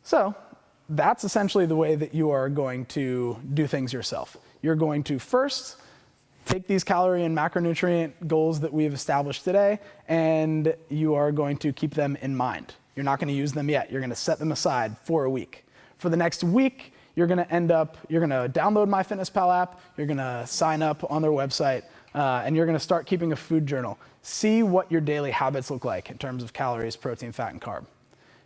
So that's essentially the way that you are going to do things yourself. You're going to first take these calorie and macronutrient goals that we've established today, and you are going to keep them in mind. You're not going to use them yet. You're going to set them aside for a week. For the next week, you're going to download MyFitnessPal app, you're going to sign up on their website, and you're going to start keeping a food journal. See what your daily habits look like in terms of calories, protein, fat, and carb.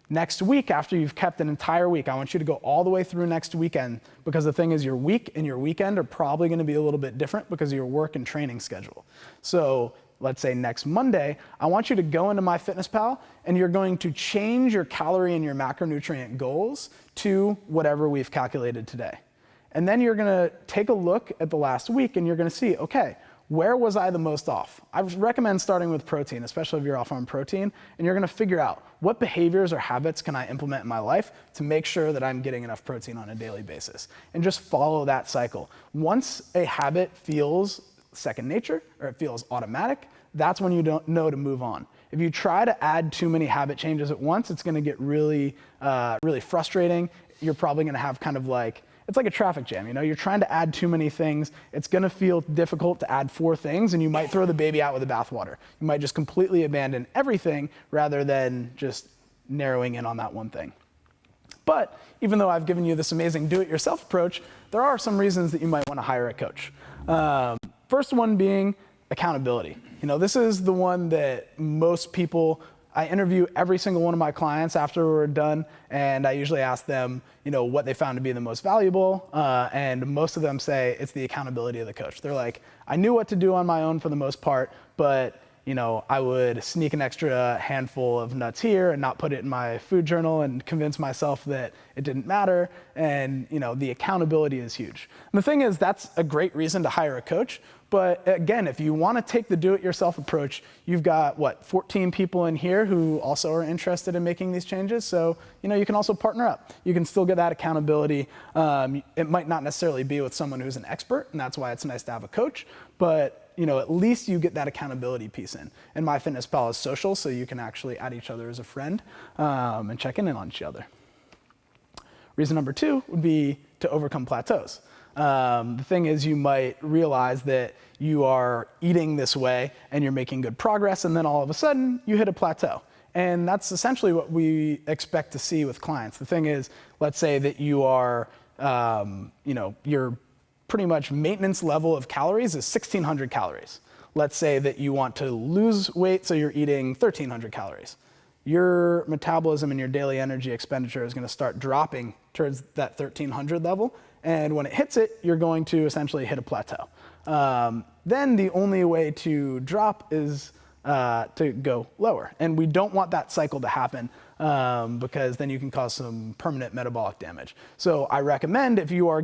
Next week, after you've kept an entire week, I want you to go all the way through next weekend, because the thing is, your week and your weekend are probably going to be a little bit different because of your work and training schedule. So let's say next Monday, I want you to go into MyFitnessPal and you're going to change your calorie and your macronutrient goals to whatever we've calculated today. And then you're going to take a look at the last week and you're going to see, okay, where was I the most off? I recommend starting with protein, especially if you're off on protein, and you're gonna figure out what behaviors or habits can I implement in my life to make sure that I'm getting enough protein on a daily basis, and just follow that cycle. Once a habit feels second nature, or it feels automatic, that's when you don't know to move on. If you try to add too many habit changes at once, it's gonna get really frustrating. You're probably gonna have kind of like, it's like a traffic jam, you know? You're trying to add too many things. It's gonna feel difficult to add 4 things, and you might throw the baby out with the bathwater. You might just completely abandon everything rather than just narrowing in on that one thing. But even though I've given you this amazing do-it-yourself approach, there are some reasons that you might wanna hire a coach. First one being accountability. You know, this is the one that most people, I interview every single one of my clients after we're done, and I usually ask them, you know, what they found to be the most valuable, and most of them say it's the accountability of the coach. They're like, I knew what to do on my own for the most part, but you know, I would sneak an extra handful of nuts here and not put it in my food journal and convince myself that it didn't matter. And you know, the accountability is huge. And the thing is, that's a great reason to hire a coach. But again, if you want to take the do-it-yourself approach, you've got, what, 14 people in here who also are interested in making these changes. So, you know, you can also partner up. You can still get that accountability. It might not necessarily be with someone who's an expert, and that's why it's nice to have a coach. But you know, at least you get that accountability piece in. And MyFitnessPal is social, so you can actually add each other as a friend and check in on each other. Reason number 2 would be to overcome plateaus. The thing is, you might realize that you are eating this way and you're making good progress, and then all of a sudden you hit a plateau. And that's essentially what we expect to see with clients. The thing is, let's say that you are, you know, your pretty much maintenance level of calories is 1,600 calories. Let's say that you want to lose weight, so you're eating 1,300 calories. Your metabolism and your daily energy expenditure is gonna start dropping towards that 1,300 level, and when it hits it, you're going to essentially hit a plateau. Then the only way to drop is to go lower, and we don't want that cycle to happen because then you can cause some permanent metabolic damage. So I recommend, if you are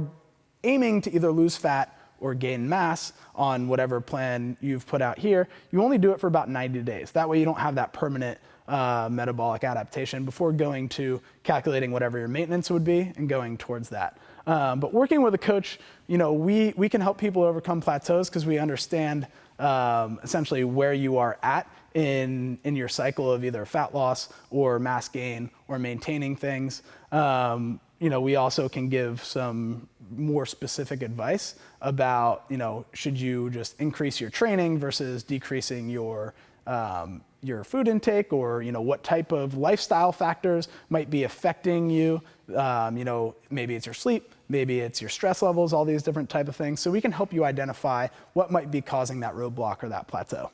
aiming to either lose fat or gain mass on whatever plan you've put out here, you only do it for about 90 days. That way you don't have that permanent metabolic adaptation before going to calculating whatever your maintenance would be and going towards that. But working with a coach, you know, we can help people overcome plateaus because we understand essentially where you are at in your cycle of either fat loss or mass gain or maintaining things. You know, we also can give some more specific advice about, you know, should you just increase your training versus decreasing your food intake, or, you know, what type of lifestyle factors might be affecting you. You know, maybe it's your sleep, maybe it's your stress levels, all these different type of things. So we can help you identify what might be causing that roadblock or that plateau.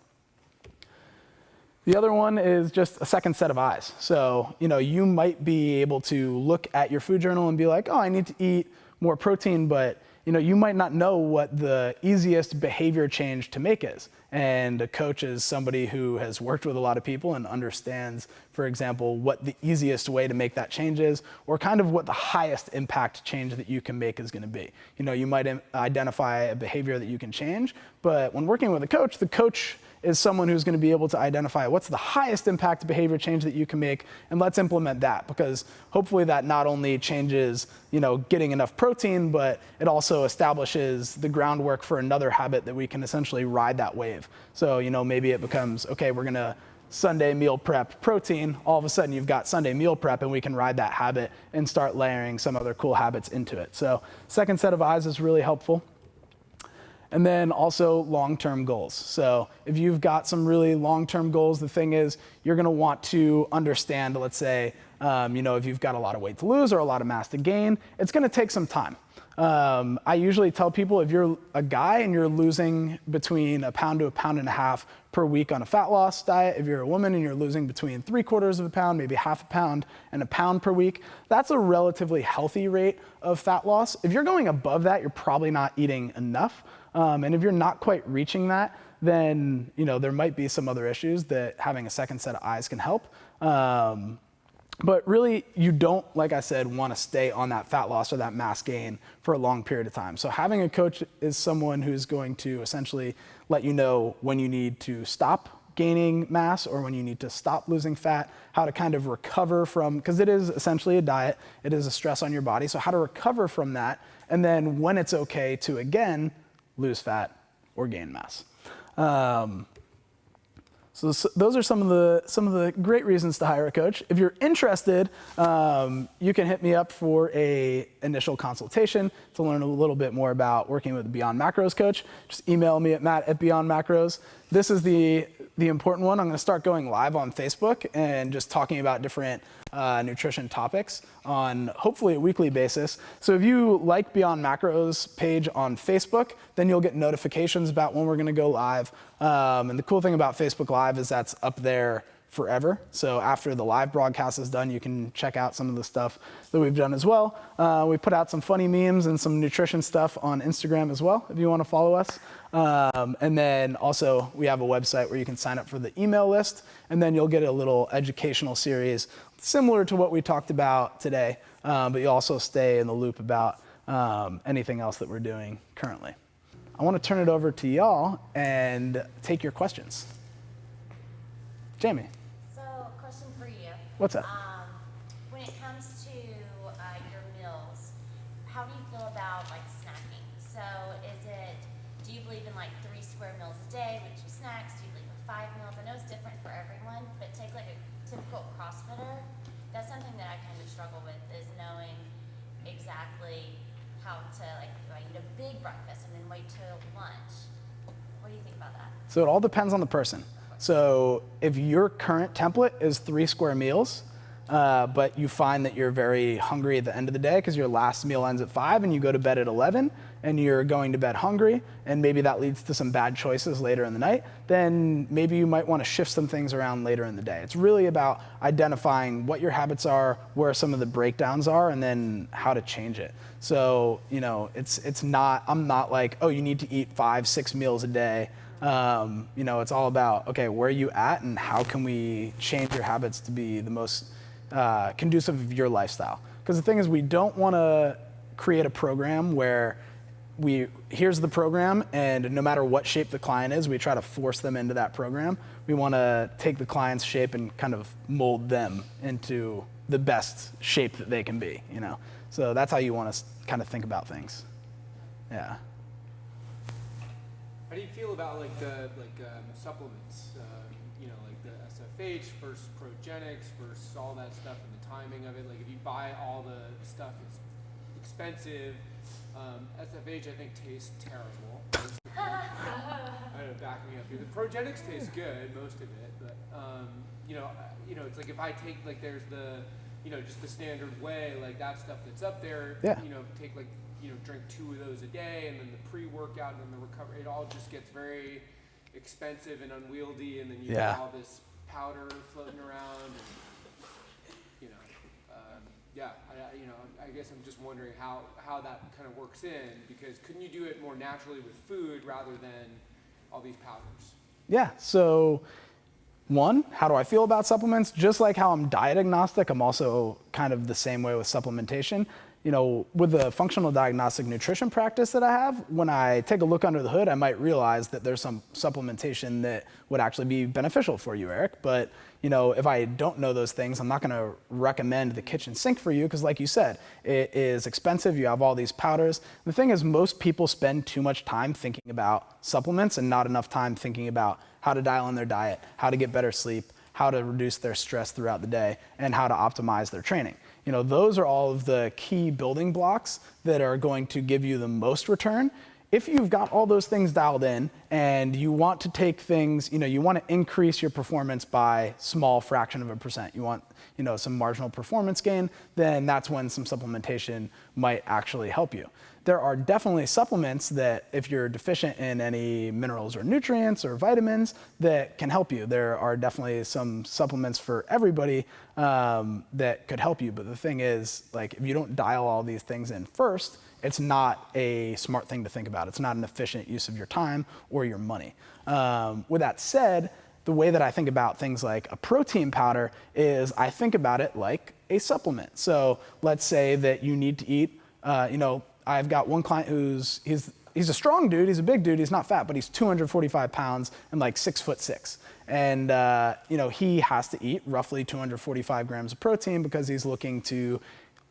The other one is just a second set of eyes. So, you know, you might be able to look at your food journal and be like, oh, I need to eat more protein, but you know, you might not know what the easiest behavior change to make is. And a coach is somebody who has worked with a lot of people and understands, for example, what the easiest way to make that change is, or kind of what the highest impact change that you can make is going to be. You know, you might identify a behavior that you can change, but when working with a coach, the coach is someone who's going to be able to identify what's the highest impact behavior change that you can make, and let's implement that, because hopefully that not only changes, you know, getting enough protein, but it also establishes the groundwork for another habit that we can essentially ride that wave. So, you know, maybe it becomes, okay, we're going to Sunday meal prep protein, all of a sudden you've got Sunday meal prep, and we can ride that habit and start layering some other cool habits into it. So second set of eyes is really helpful. And then also long-term goals. So if you've got some really long-term goals, the thing is you're gonna want to understand, let's say, if you've got a lot of weight to lose or a lot of mass to gain, it's gonna take some time. I usually tell people, if you're a guy and you're losing between 1 pound to 1.5 pounds per week on a fat loss diet, if you're a woman and you're losing between 3/4 pound, maybe 1/2 pound and 1 pound per week, that's a relatively healthy rate of fat loss. If you're going above that, you're probably not eating enough. And if you're not quite reaching that, then there might be some other issues that having a second set of eyes can help. But really, you don't, like I said, want to stay on that fat loss or that mass gain for a long period of time. So having a coach is someone who's going to essentially let you know when you need to stop gaining mass or when you need to stop losing fat, how to kind of recover from, because it is essentially a diet, it is a stress on your body, so how to recover from that, and then when it's okay to, again, lose fat or gain mass. So those are some of the great reasons to hire a coach. If you're interested, you can hit me up for a initial consultation to learn a little bit more about working with the Beyond Macros coach. Just email me at matt@beyondmacros. This is the important one. I'm gonna start going live on Facebook and just talking about different nutrition topics on hopefully a weekly basis. So if you like Beyond Macros page on Facebook, then you'll get notifications about when we're gonna go live. And the cool thing about Facebook Live is that's up there forever. So after the live broadcast is done, you can check out some of the stuff that we've done as well. We put out some funny memes and some nutrition stuff on Instagram as well, if you wanna follow us. And then also we have a website where you can sign up for the email list, and then you'll get a little educational series similar to what we talked about today, but you'll also stay in the loop about anything else that we're doing currently. I wanna turn it over to y'all and take your questions. Jamie. So, question for you. What's up? When it comes to your meals, how do you feel about snacking? So, do you believe in 3 square meals a day with 2 snacks? Do you believe in 5 meals? I know it's different for everyone, but take a typical CrossFitter. That's something that I kind of struggle with, is knowing exactly how to do I eat a big breakfast and then wait till lunch? What do you think about that? So it all depends on the person. So if your current template is 3 square meals, but you find that you're very hungry at the end of the day because your last meal ends at 5 and you go to bed at 11 and you're going to bed hungry, and maybe that leads to some bad choices later in the night, then maybe you might want to shift some things around later in the day. It's really about identifying what your habits are, where some of the breakdowns are, and then how to change it. So, it's not, I'm not like, oh, you need to eat 5-6 meals a day. It's all about, okay, where are you at and how can we change your habits to be the most conducive of your lifestyle? Because the thing is, we don't want to create a program where here's the program, and no matter what shape the client is, we try to force them into that program. We want to take the client's shape and kind of mold them into the best shape that they can be, So that's how you want to kind of think about things. Yeah. How do you feel about supplements? The SFH versus Progenics versus all that stuff and the timing of it. If you buy all the stuff, it's expensive. SFH I think tastes terrible. I know, back me up here. The Progenics tastes good, most of it, but it's like if I take there's the just the standard whey, that stuff that's up there. Yeah. Take drink 2 of those a day, and then the pre-workout and then the recovery. It all just gets very expensive and unwieldy, and then you get all this powder floating around. And, I guess I'm just wondering how that kind of works in, because couldn't you do it more naturally with food rather than all these powders? Yeah. So, one, how do I feel about supplements? Just like how I'm diet agnostic, I'm also kind of the same way with supplementation. With the functional diagnostic nutrition practice that I have, when I take a look under the hood, I might realize that there's some supplementation that would actually be beneficial for you, Eric. But, if I don't know those things, I'm not going to recommend the kitchen sink for you because, like you said, it is expensive. You have all these powders. The thing is, most people spend too much time thinking about supplements and not enough time thinking about how to dial in their diet, how to get better sleep, how to reduce their stress throughout the day, and how to optimize their training. Those are all of the key building blocks that are going to give you the most return. If you've got all those things dialed in and you want to take things, you want to increase your performance by small fraction of a percent, you want, some marginal performance gain, then that's when some supplementation might actually help you. There are definitely supplements that if you're deficient in any minerals or nutrients or vitamins that can help you. There are definitely some supplements for everybody that could help you. But the thing is, like, if you don't dial all these things in first, it's not a smart thing to think about. It's not an efficient use of your time or your money. With that said, the way that I think about things like a protein powder is I think about it like a supplement. So let's say that you need to eat, I've got one client he's a strong dude, he's a big dude, he's not fat, but he's 245 pounds and like 6'6". And he has to eat roughly 245 grams of protein because he's looking to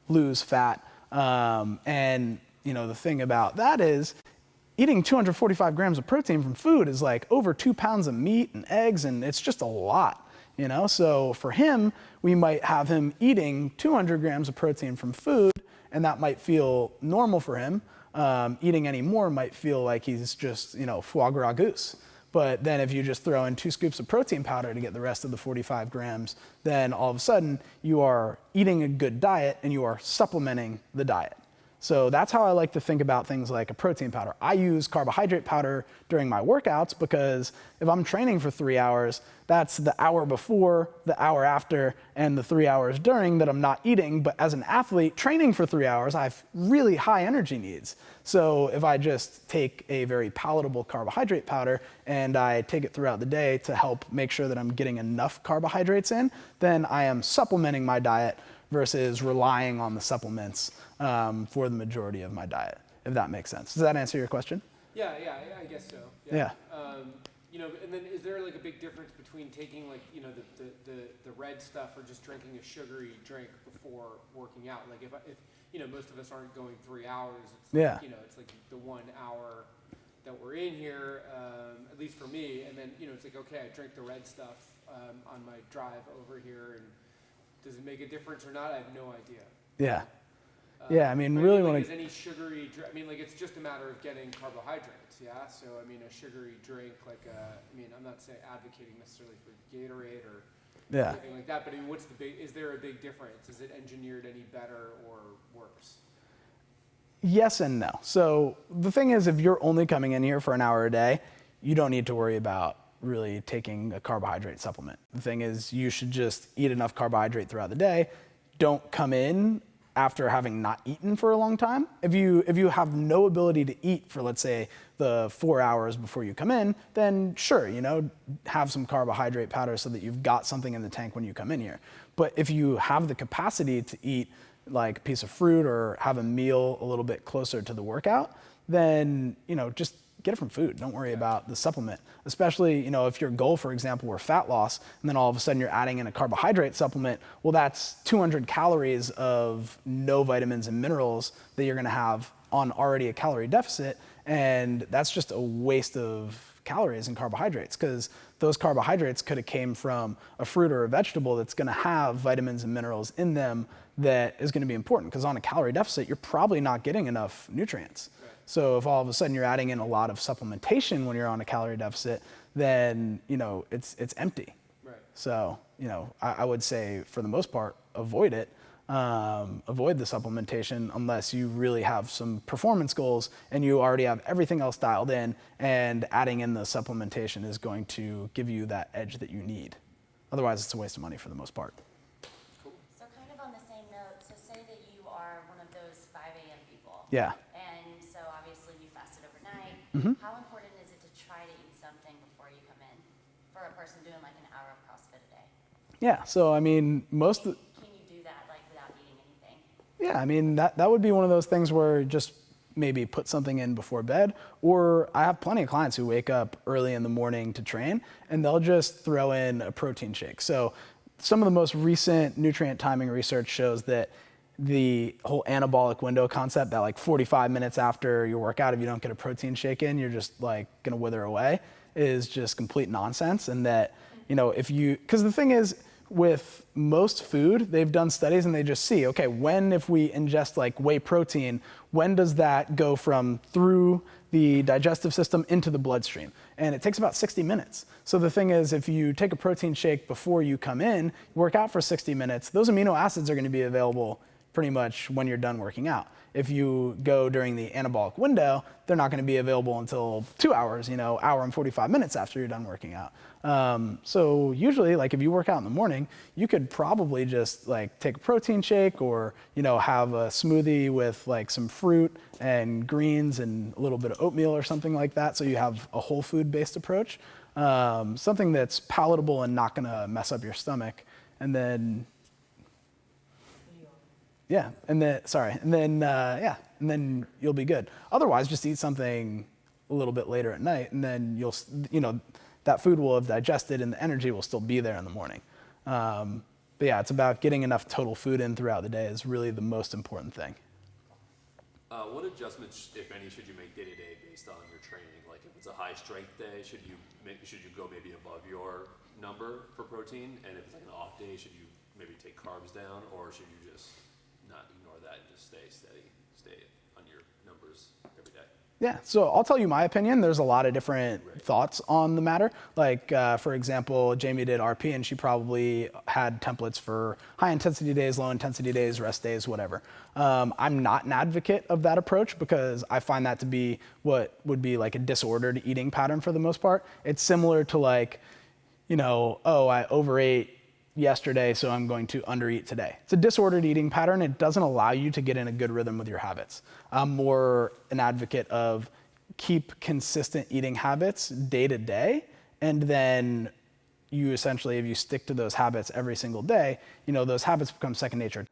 lose fat. And the thing about that is eating 245 grams of protein from food is like over 2 pounds of meat and eggs, and it's just a lot, So for him, we might have him eating 200 grams of protein from food, and that might feel normal for him. Eating any more might feel like he's just, foie gras goose. But then if you just throw in 2 scoops of protein powder to get the rest of the 45 grams, then all of a sudden you are eating a good diet and you are supplementing the diet. So that's how I like to think about things like a protein powder. I use carbohydrate powder during my workouts because if I'm training for 3 hours, that's the hour before, the hour after, and the 3 hours during that I'm not eating. But as an athlete training for 3 hours, I have really high energy needs. So if I just take a very palatable carbohydrate powder and I take it throughout the day to help make sure that I'm getting enough carbohydrates in, then I am supplementing my diet versus relying on the supplements for the majority of my diet, if that makes sense. Does that answer your question? Yeah, I guess so. Yeah. And then is there like a big difference between taking like, the red stuff or just drinking a sugary drink before working out? Like if most of us aren't going 3 hours, it's like, it's like the 1 hour that we're in here, at least for me. And then, it's like, okay, I drink the red stuff on my drive over here, and does it make a difference or not? I have no idea. Yeah. Yeah, I mean, really want to. Is any sugary drink? I mean, like, it's just a matter of getting carbohydrates, yeah? So, I mean, a sugary drink, like, I'm not saying advocating necessarily for Gatorade or anything like that, but I mean, is there a big difference? Is it engineered any better or worse? Yes and no. So the thing is, if you're only coming in here for an hour a day, you don't need to worry about really taking a carbohydrate supplement. The thing is, you should just eat enough carbohydrate throughout the day. Don't come in after having not eaten for a long time. If you have no ability to eat for, let's say, the 4 hours before you come in, then sure, have some carbohydrate powder so that you've got something in the tank when you come in here. But if you have the capacity to eat like a piece of fruit or have a meal a little bit closer to the workout, then, just get it from food. Don't worry about the supplement, especially, if your goal, for example, were fat loss, and then all of a sudden you're adding in a carbohydrate supplement. Well, that's 200 calories of no vitamins and minerals that you're going to have on already a calorie deficit. And that's just a waste of calories and carbohydrates, because those carbohydrates could have came from a fruit or a vegetable that's going to have vitamins and minerals in them that is going to be important, because on a calorie deficit, you're probably not getting enough nutrients. So if all of a sudden you're adding in a lot of supplementation when you're on a calorie deficit, then, it's empty. Right. So, I would say for the most part, avoid it. Avoid the supplementation unless you really have some performance goals and you already have everything else dialed in, and adding in the supplementation is going to give you that edge that you need. Otherwise, it's a waste of money for the most part. Cool. So kind of on the same note, so say that you are one of those 5 a.m. people. Yeah. Mm-hmm. How important is it to try to eat something before you come in for a person doing like an hour of CrossFit a day? Yeah, so I mean, Can you do that like without eating anything? Yeah, I mean, that would be one of those things where just maybe put something in before bed. Or I have plenty of clients who wake up early in the morning to train, and they'll just throw in a protein shake. So some of the most recent nutrient timing research shows that the whole anabolic window concept, that like 45 minutes after your workout, if you don't get a protein shake in, you're just like gonna wither away, is just complete nonsense. And that because the thing is, with most food, they've done studies and they just see, okay, if we ingest like whey protein, when does that go from through the digestive system into the bloodstream? And it takes about 60 minutes. So the thing is, if you take a protein shake before you come in, work out for 60 minutes, those amino acids are going to be available pretty much when you're done working out. If you go during the anabolic window, they're not going to be available until 2 hours, hour and 45 minutes after you're done working out. So usually, like if you work out in the morning, you could probably just like take a protein shake or, have a smoothie with like some fruit and greens and a little bit of oatmeal or something like that. So you have a whole food based approach, something that's palatable and not going to mess up your stomach. And then and then you'll be good. Otherwise, just eat something a little bit later at night, and then that food will have digested, and the energy will still be there in the morning. But yeah, it's about getting enough total food in throughout the day is really the most important thing. What adjustments, if any, should you make day to day based on your training? Like if it's a high strength day, should you go maybe above your number for protein? And if it's like an off day, should you maybe take carbs down, or should you just not ignore that and just stay steady, stay on your numbers every day? Yeah, so I'll tell you my opinion. There's a lot of different thoughts on the matter. Like, for example, Jamie did RP, and she probably had templates for high intensity days, low intensity days, rest days, whatever. I'm not an advocate of that approach because I find that to be what would be like a disordered eating pattern for the most part. It's similar to like, I overate yesterday, so I'm going to undereat today. It's a disordered eating pattern. It doesn't allow you to get in a good rhythm with your habits. I'm more an advocate of keep consistent eating habits day to day, and then you essentially, if you stick to those habits every single day, those habits become second nature.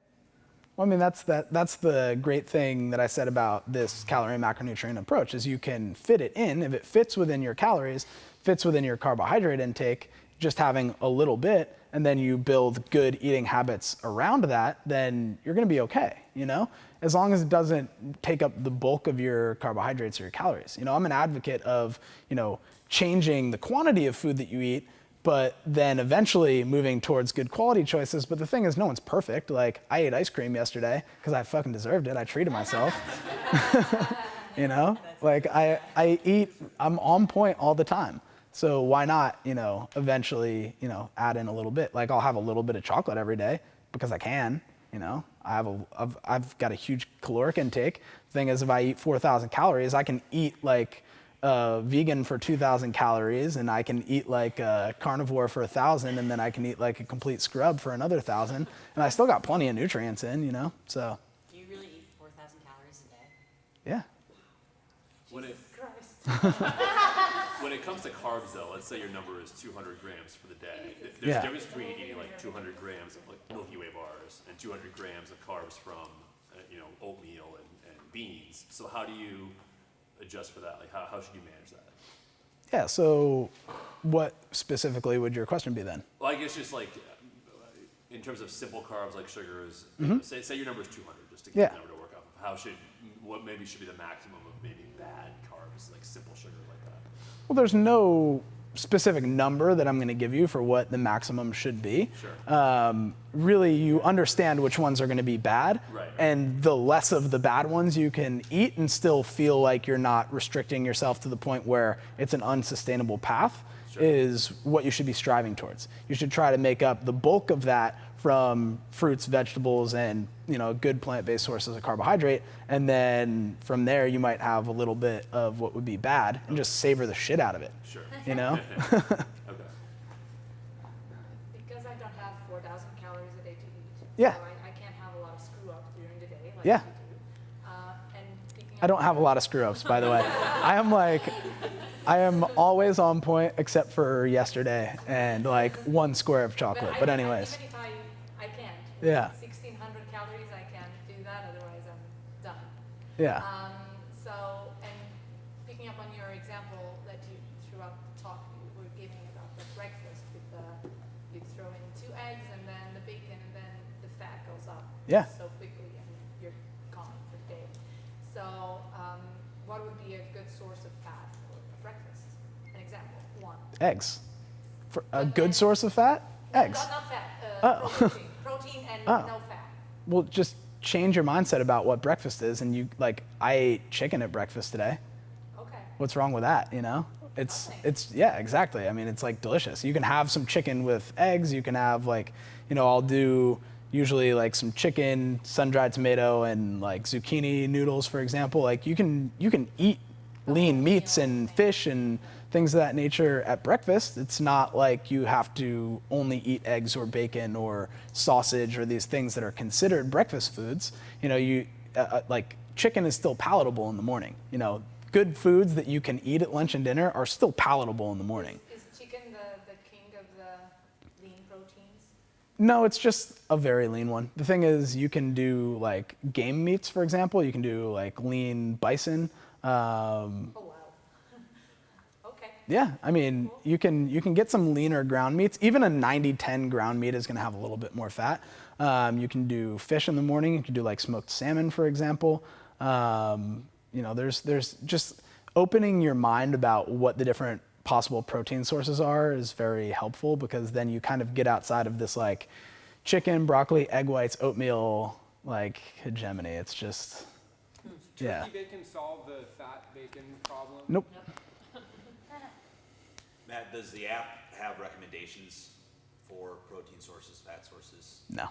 Well, I mean, that's the great thing that I said about this calorie and macronutrient approach is you can fit it in. If it fits within your calories, fits within your carbohydrate intake, just having a little bit, and then you build good eating habits around that, then you're going to be okay, as long as it doesn't take up the bulk of your carbohydrates or your calories. I'm an advocate of, changing the quantity of food that you eat, but then eventually moving towards good quality choices. But the thing is, no one's perfect. Like, I ate ice cream yesterday because I fucking deserved it. I treated myself. Like I'm on point all the time. So why not, eventually, add in a little bit. Like I'll have a little bit of chocolate every day because I can, I've got a huge caloric intake. Thing is, if I eat 4,000 calories, I can eat like vegan for 2,000 calories, and I can eat like a carnivore for 1,000, and then I can eat like a complete scrub for another 1,000, and I still got plenty of nutrients in, so. Do you really eat 4,000 calories a day? Yeah. When it comes to carbs, though, let's say your number is 200 grams for the day. There's a difference between eating like 200 grams of like Milky Way bars and 200 grams of carbs from, oatmeal and beans. So how do you adjust for that? Like how should you manage that? Yeah. So, what specifically would your question be then? Well, I guess just like in terms of simple carbs like sugars. Say your number is 200, just to get the number to work off of. What maybe should be the maximum of maybe bad carbs, like simple sugar like that? Well, there's no specific number that I'm going to give you for what the maximum should be. Sure. Really, you understand which ones are going to be bad, right. And the less of the bad ones you can eat and still feel like you're not restricting yourself to the point where it's an unsustainable path, sure, is what you should be striving towards. You should try to make up the bulk of that from fruits, vegetables, and good plant-based sources of carbohydrate, and then from there you might have a little bit of what would be bad and just savor the shit out of it. Sure. Okay. Because I don't have 4,000 calories a day to eat, Yeah. so I can't have a lot of screw-ups during the day like Yeah. you do. And picking I don't have a lot of screw-ups, by the way. I am always on point except for yesterday and like one square of chocolate. But anyways. Even if I can't. Yeah. 1,600 calories, I can't do that. Otherwise, I'm done. Yeah. And picking up on your example that you throughout the talk you were giving about the breakfast with you throw in 2 eggs and then the bacon and then the fat goes up so quickly and you're gone for the day. So what would be a good source of fat for breakfast? An example, one. Eggs. A good source of fat? Eggs. Not fat, Oh. protein. Protein and Oh. no fat. Well, just change your mindset about what breakfast is, and you like. I ate chicken at breakfast today. Okay. What's wrong with that? You know, it's yeah, exactly. I mean, it's like delicious. You can have some chicken with eggs. You can have like, I'll do usually like some chicken, sun-dried tomato, and like zucchini noodles, for example. Like you can eat lean meats and fish and things of that nature at breakfast. It's not like you have to only eat eggs or bacon or sausage or these things that are considered breakfast foods. Like chicken is still palatable in the morning. Good foods that you can eat at lunch and dinner are still palatable in the morning. Is chicken the king of the lean proteins? No, it's just a very lean one. The thing is, you can do like game meats, for example. You can do like lean bison. Oh, wow. Okay. Yeah, I mean, you can get some leaner ground meats. Even a 90-10 ground meat is going to have a little bit more fat. You can do fish in the morning. You can do like smoked salmon, for example. There's just opening your mind about what the different possible protein sources are is very helpful, because then you kind of get outside of this like chicken, broccoli, egg whites, oatmeal like hegemony. It's just yeah. Turkey bacon solve the fat bacon problem? Nope. Matt, does the app have recommendations for protein sources, fat sources? No.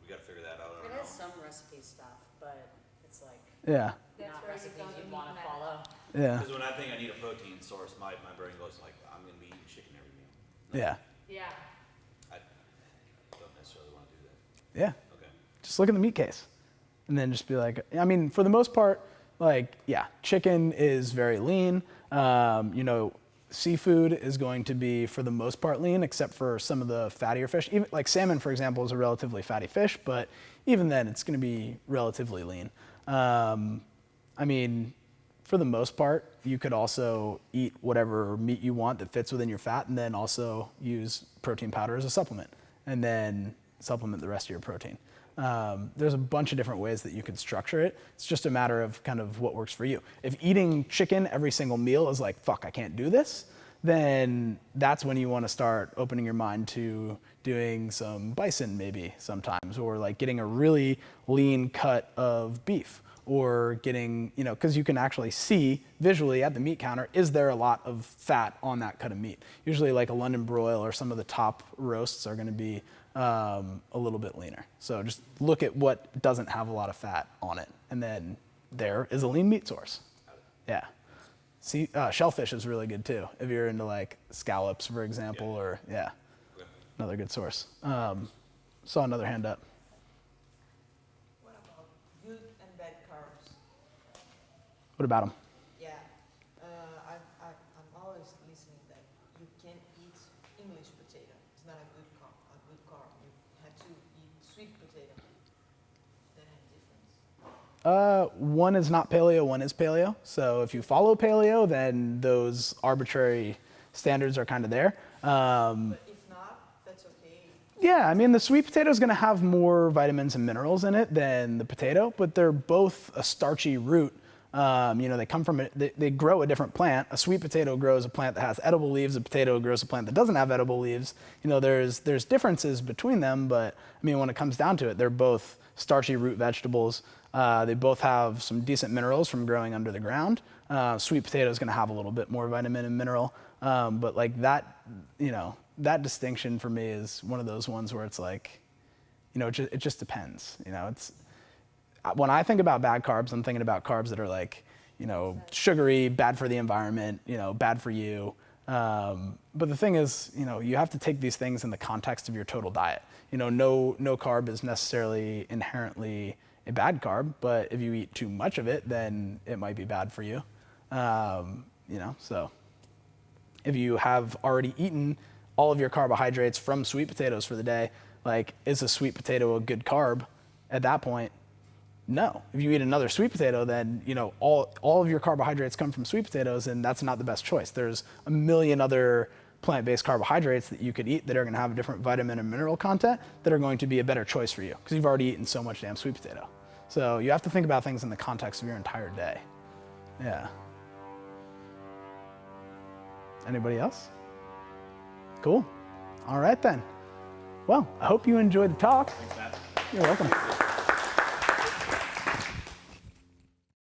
We gotta figure that out. I It don't has know. some recipe stuff, but it's like Yeah. That's not where you recipes go to you'd meet want to Matt. follow. Yeah. Because when I think I need a protein source, my brain goes like, I'm gonna be eating chicken every meal. Yeah. Yeah. I don't necessarily want to do that. Yeah. Okay. Just look at the meat case and then just be like, I mean, for the most part, like, yeah, chicken is very lean. Seafood is going to be, for the most part, lean, except for some of the fattier fish. Even like salmon, for example, is a relatively fatty fish, but even then, it's going to be relatively lean. I mean, for the most part, you could also eat whatever meat you want that fits within your fat, and then also use protein powder as a supplement, and then supplement the rest of your protein. There's a bunch of different ways that you could structure it. It's just a matter of kind of what works for you. If eating chicken every single meal is like, fuck, I can't do this, then that's when you want to start opening your mind to doing some bison maybe sometimes, or like getting a really lean cut of beef, or getting, because you can actually see visually at the meat counter, is there a lot of fat on that cut of meat? Usually like a London broil or some of the top roasts are going to be a little bit leaner. So just look at what doesn't have a lot of fat on it, and then there is a lean meat source. Yeah. See, shellfish is really good too, if you're into like scallops, for example, or yeah, another good source. Saw another hand up. What about good and bad carbs? What about them? Yeah, I'm always listening that you can't eat English potato. It's not a good carb. You have to eat sweet potato. That have difference. One is not paleo, one is paleo. So if you follow paleo, then those arbitrary standards are kind of there. But if not, that's okay. Yeah, I mean, the sweet potato is going to have more vitamins and minerals in it than the potato, but they're both a starchy root. They come from they grow a different plant. A sweet potato grows a plant that has edible leaves. A potato grows a plant that doesn't have edible leaves. There's differences between them, but I mean, when it comes down to it, they're both starchy root vegetables. They both have some decent minerals from growing under the ground. Sweet potato is going to have a little bit more vitamin and mineral, but like that, that distinction for me is one of those ones where it's like, it just depends. When I think about bad carbs, I'm thinking about carbs that are like, sugary, bad for the environment, bad for you. But the thing is, you have to take these things in the context of your total diet. No carb is necessarily inherently a bad carb, but if you eat too much of it, then it might be bad for you. So if you have already eaten all of your carbohydrates from sweet potatoes for the day, like, is a sweet potato a good carb at that point? No. If you eat another sweet potato, then all of your carbohydrates come from sweet potatoes, and that's not the best choice. There's a million other plant-based carbohydrates that you could eat that are going to have a different vitamin and mineral content that are going to be a better choice for you, because you've already eaten so much damn sweet potato. So you have to think about things in the context of your entire day. Yeah. Anybody else? Cool. All right then. Well, I hope you enjoyed the talk. Thanks, Matt. You're welcome.